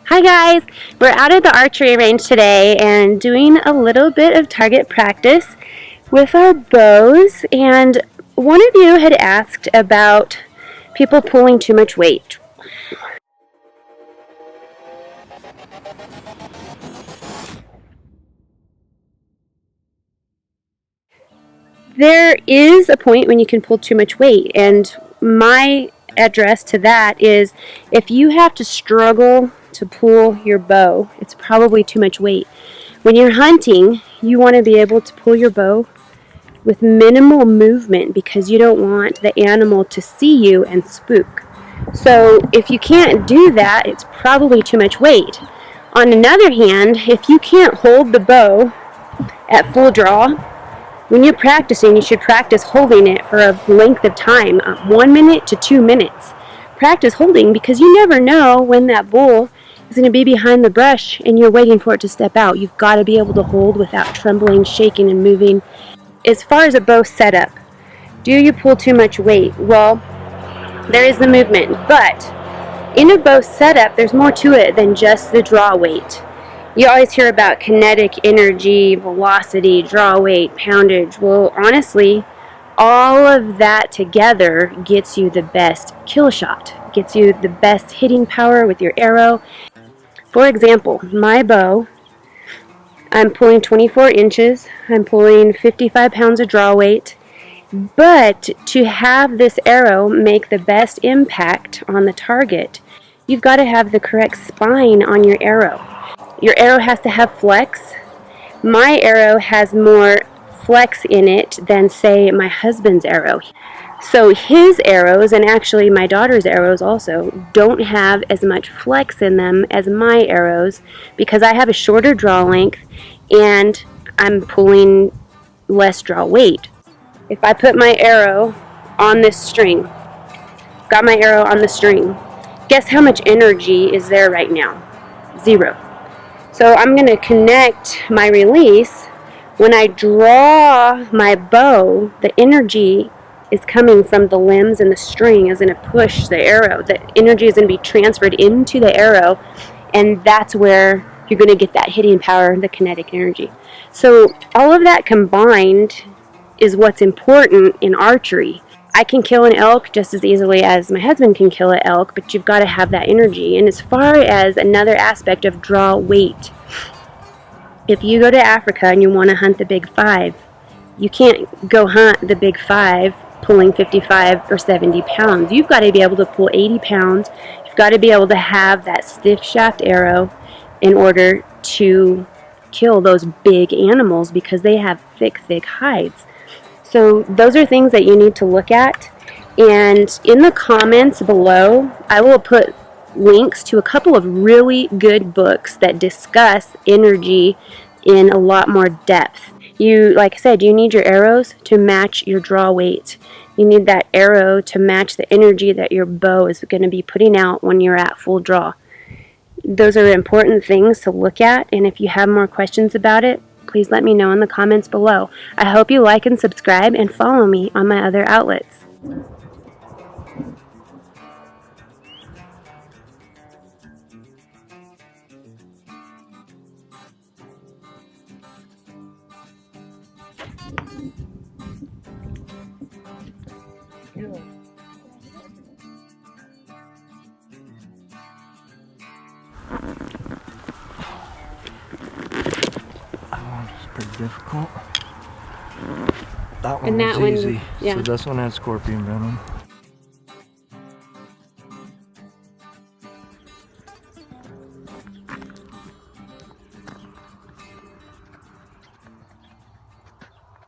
Hi guys, we're out at the archery range today and doing a little bit of target practice with our bows, and one of you had asked about people pulling too much weight. There is a point when you can pull too much weight, and my address to that is if you have to struggle to pull your bow, it's probably too much weight. When you're hunting, you want to be able to pull your bow with minimal movement because you don't want the animal to see you and spook. So if you can't do that, it's probably too much weight. On another hand, if you can't hold the bow at full draw, when you're practicing, you should practice holding it for a length of time, 1 minute to 2 minutes. Practice holding because you never know when that bull is going to be behind the brush and you're waiting for it to step out. You've got to be able to hold without trembling, shaking, and moving. As far as a bow setup, do you pull too much weight? Well, there is the movement, but in a bow setup, there's more to it than just the draw weight. You always hear about kinetic energy, velocity, draw weight, poundage. Well, honestly, all of that together gets you the best kill shot, gets you the best hitting power with your arrow. For example, my bow, I'm pulling 24 inches, I'm pulling 55 pounds of draw weight, but to have this arrow make the best impact on the target, you've got to have the correct spine on your arrow. Your arrow has to have flex. My arrow has more flex in it than, say, my husband's arrow. So his arrows, and actually my daughter's arrows also, don't have as much flex in them as my arrows because I have a shorter draw length and I'm pulling less draw weight. If I put my arrow on this string, got my arrow on the string, guess how much energy is there right now? 0. So I'm going to connect my release. When I draw my bow, the energy is coming from the limbs, and the string is going to push the arrow. The energy is going to be transferred into the arrow, and that's where you're going to get that hitting power, the kinetic energy. So all of that combined is what's important in archery. I can kill an elk just as easily as my husband can kill an elk, but you've got to have that energy. And as far as another aspect of draw weight, if you go to Africa and you want to hunt the big 5, you can't go hunt the big 5 pulling 55 or 70 pounds. You've got to be able to pull 80 pounds. You've got to be able to have that stiff shaft arrow in order to kill those big animals because they have thick hides. So those are things that you need to look at. And in the comments below, I will put links to a couple of really good books that discuss energy in a lot more depth. Like I said, you need your arrows to match your draw weight. You need that arrow to match the energy that your bow is going to be putting out when you're at full draw. Those are important things to look at, and if you have more questions about it, please let me know in the comments below. I hope you like and subscribe and follow me on my other outlets. Pretty difficult. That one And was that one, easy. yeah. So this one had scorpion venom.